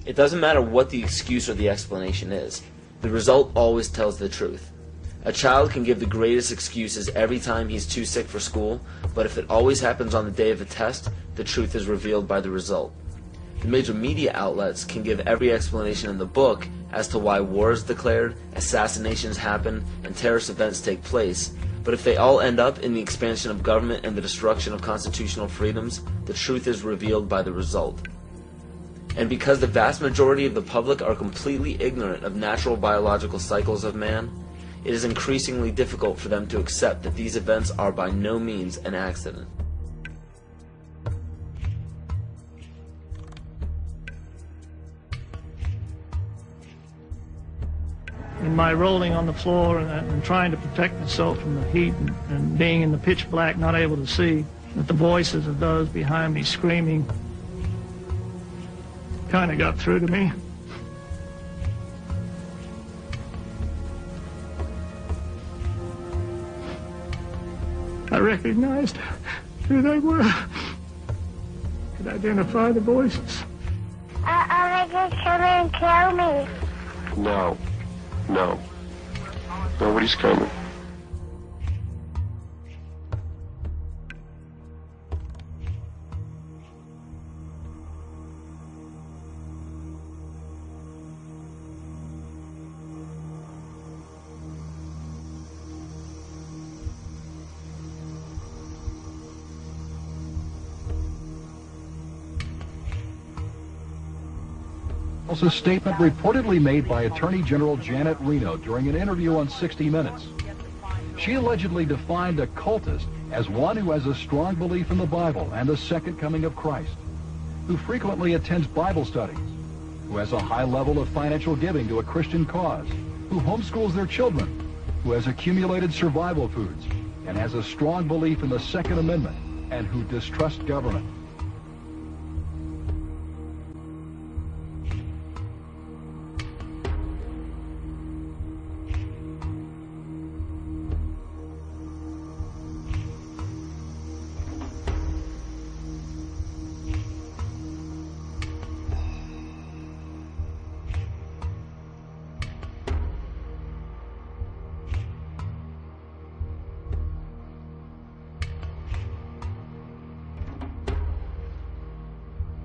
It doesn't matter what the excuse or the explanation is. The result always tells the truth. A child can give the greatest excuses every time he's too sick for school, but if it always happens on the day of a test, the truth is revealed by the result. The major media outlets can give every explanation in the book as to why war is declared, assassinations happen, and terrorist events take place, but if they all end up in the expansion of government and the destruction of constitutional freedoms, the truth is revealed by the result. And because the vast majority of the public are completely ignorant of natural biological cycles of man, it is increasingly difficult for them to accept that these events are by no means an accident. In my rolling on the floor and trying to protect myself from the heat and being in the pitch black, not able to see, that the voices of those behind me screaming kind of got through to me. I recognized who they were. Could identify the voices. Are they just coming to kill me? No. No. Nobody's coming. A statement reportedly made by Attorney General Janet Reno during an interview on 60 Minutes. She allegedly defined a cultist as one who has a strong belief in the Bible and the second coming of Christ, who frequently attends Bible studies, who has a high level of financial giving to a Christian cause, who homeschools their children, who has accumulated survival foods, and has a strong belief in the Second Amendment, and who distrusts government.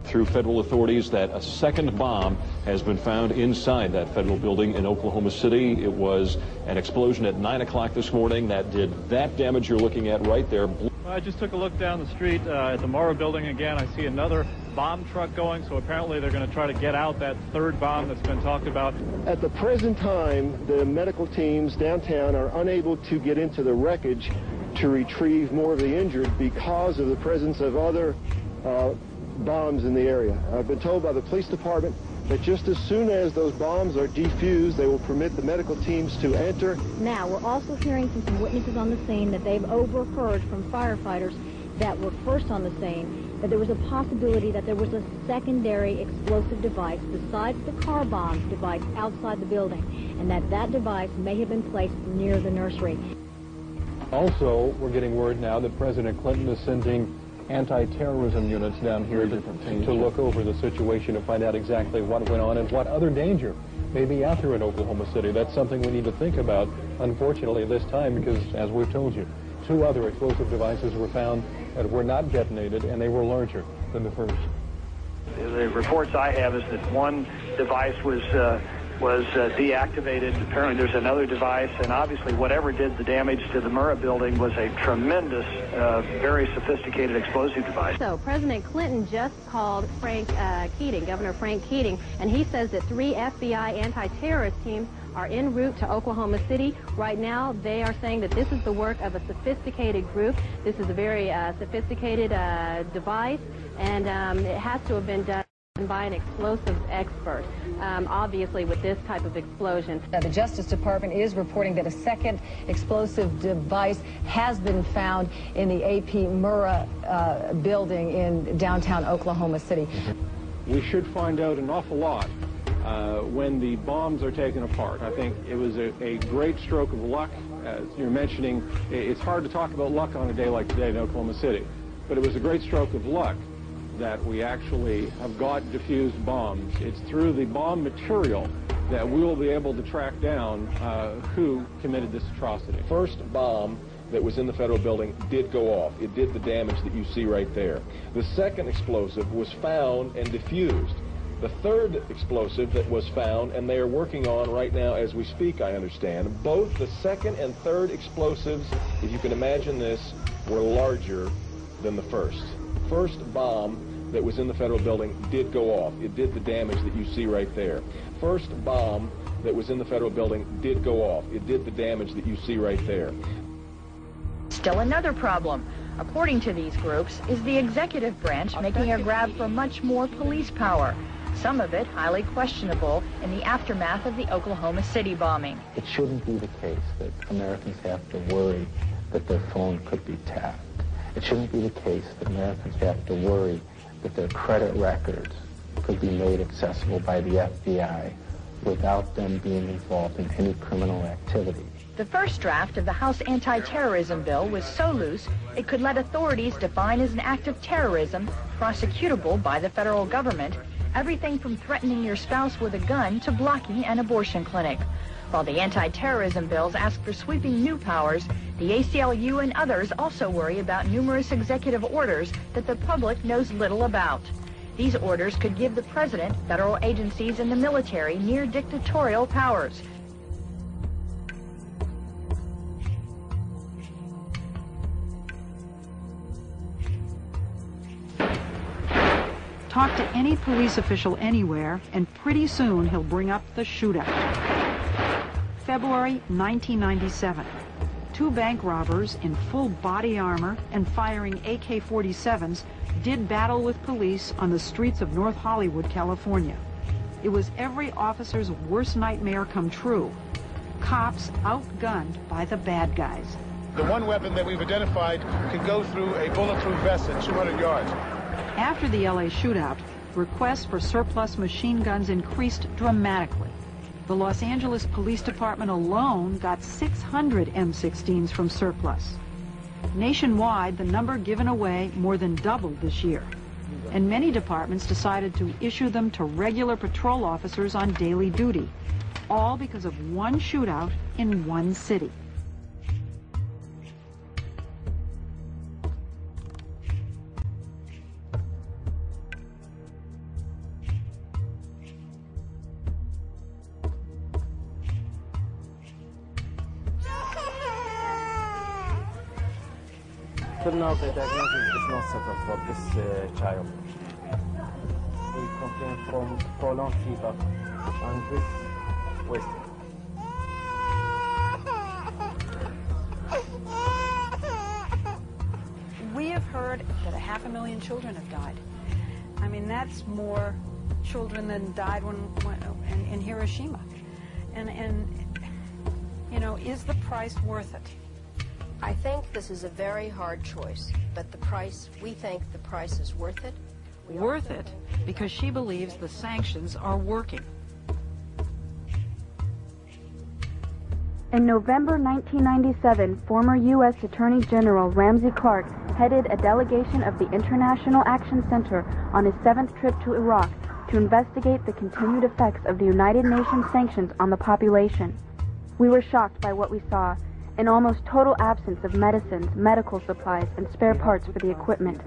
Through federal authorities that a second bomb has been found inside that federal building in Oklahoma City. It was an explosion at 9 o'clock this morning that did that damage you're looking at right there. I just took a look down the street at the Morrow building again. I see another bomb truck going, so apparently they're going to try to get out that third bomb that's been talked about. At the present time, the medical teams downtown are unable to get into the wreckage to retrieve more of the injured because of the presence of other bombs in the area. I've been told by the police department that just as soon as those bombs are defused, they will permit the medical teams to enter. Now, we're also hearing from some witnesses on the scene that they've overheard from firefighters that were first on the scene that there was a possibility that there was a secondary explosive device besides the car bomb device outside the building, and that device may have been placed near the nursery. Also, we're getting word now that President Clinton is sending anti-terrorism units down here to look over the situation to find out exactly what went on and what other danger may be out there in Oklahoma City. That's something we need to think about, unfortunately, this time, because, as we've told you, 2 other explosive devices were found that were not detonated, and they were larger than the first. The reports I have is that one device was deactivated. Apparently there's another device, and obviously whatever did the damage to the Murrah building was a tremendous, very sophisticated explosive device. So President Clinton just called Governor Frank Keating, and he says that 3 FBI anti-terrorist teams are en route to Oklahoma City. Right now, they are saying that this is the work of a sophisticated group. This is a very sophisticated device, and it has to have been done by an explosives expert, obviously with this type of explosion. The Justice Department is reporting that a second explosive device has been found in the AP Murrah building in downtown Oklahoma City. We should find out an awful lot when the bombs are taken apart. I think it was a great stroke of luck. As you're mentioning, it's hard to talk about luck on a day like today in Oklahoma City, but it was a great stroke of luck that we actually have got diffused bombs. It's through the bomb material that we will be able to track down who committed this atrocity. First bomb that was in the federal building did go off. It did the damage that you see right there. The second explosive was found and diffused. The third explosive that was found, and they are working on right now as we speak, I understand, both the second and third explosives, if you can imagine this, were larger than the first. First bomb that was in the federal building did go off. It did the damage that you see right there. First bomb that was in the federal building did go off. It did the damage that you see right there. Still another problem, according to these groups, is the executive branch making a grab for much more police power, some of it highly questionable in the aftermath of the Oklahoma City bombing. It shouldn't be the case that Americans have to worry that their phone could be tapped. It shouldn't be the case that Americans have to worry that their credit records could be made accessible by the FBI without them being involved in any criminal activity. The first draft of the House anti-terrorism bill was so loose it could let authorities define as an act of terrorism, prosecutable by the federal government, everything from threatening your spouse with a gun to blocking an abortion clinic. While the anti-terrorism bills ask for sweeping new powers, the ACLU and others also worry about numerous executive orders that the public knows little about. These orders could give the president, federal agencies, and the military near dictatorial powers. Talk to any police official anywhere, and pretty soon he'll bring up the shootout. February 1997. Two bank robbers in full body armor and firing AK-47s did battle with police on the streets of North Hollywood, California. It was every officer's worst nightmare come true. Cops outgunned by the bad guys. The one weapon that we've identified can go through a bulletproof vest at 200 yards. After the LA shootout, requests for surplus machine guns increased dramatically. The Los Angeles Police Department alone got 600 M16s from surplus. Nationwide, the number given away more than doubled this year. And many departments decided to issue them to regular patrol officers on daily duty, all because of one shootout in one city. Till now, the diagnosis is not settled for this child. We complain from prolonged fever and with wasting. We have heard that 500,000 children have died. I mean, that's more children than died in Hiroshima. And you know, is the price worth it? I think this is a very hard choice, but we think the price is worth it. Worth it because she believes the sanctions are working. In November 1997, former U.S. Attorney General Ramsey Clark headed a delegation of the International Action Center on his 7th trip to Iraq to investigate the continued effects of the United Nations sanctions on the population. We were shocked by what we saw. An almost total absence of medicines, medical supplies, and spare parts for the equipment.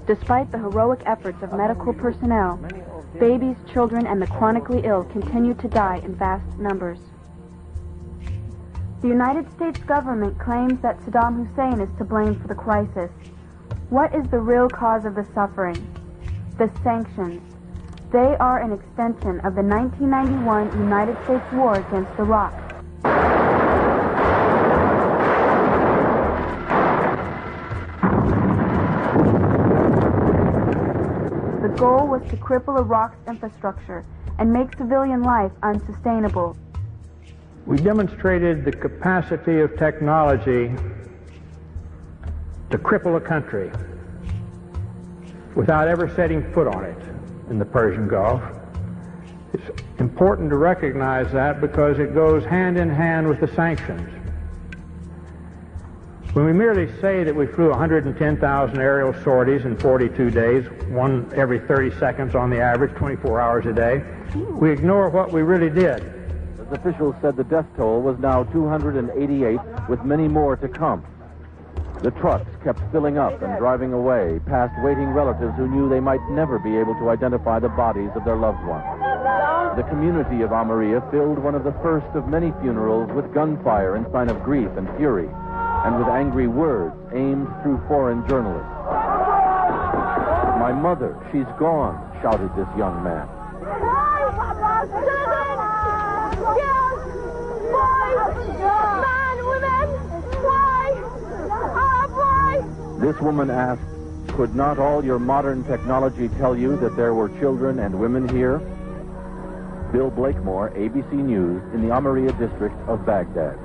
Despite the heroic efforts of medical personnel, babies, children, and the chronically ill continue to die in vast numbers. The United States government claims that Saddam Hussein is to blame for the crisis. What is the real cause of the suffering? The sanctions. They are an extension of the 1991 United States war against Iraq. The goal was to cripple Iraq's infrastructure and make civilian life unsustainable. We demonstrated the capacity of technology to cripple a country without ever setting foot on it in the Persian Gulf. It's important to recognize that because it goes hand in hand with the sanctions. When we merely say that we flew 110,000 aerial sorties in 42 days, one every 30 seconds on the average, 24 hours a day, we ignore what we really did. As officials said, the death toll was now 288, with many more to come. The trucks kept filling up and driving away, past waiting relatives who knew they might never be able to identify the bodies of their loved ones. The community of Almeria filled one of the first of many funerals with gunfire in sign of grief and fury, and with angry words aimed through foreign journalists. "My mother, she's gone," shouted this young man. This woman asked, "Could not all your modern technology tell you that there were children and women here?" Bill Blakemore, ABC News, in the Almeria district of Baghdad.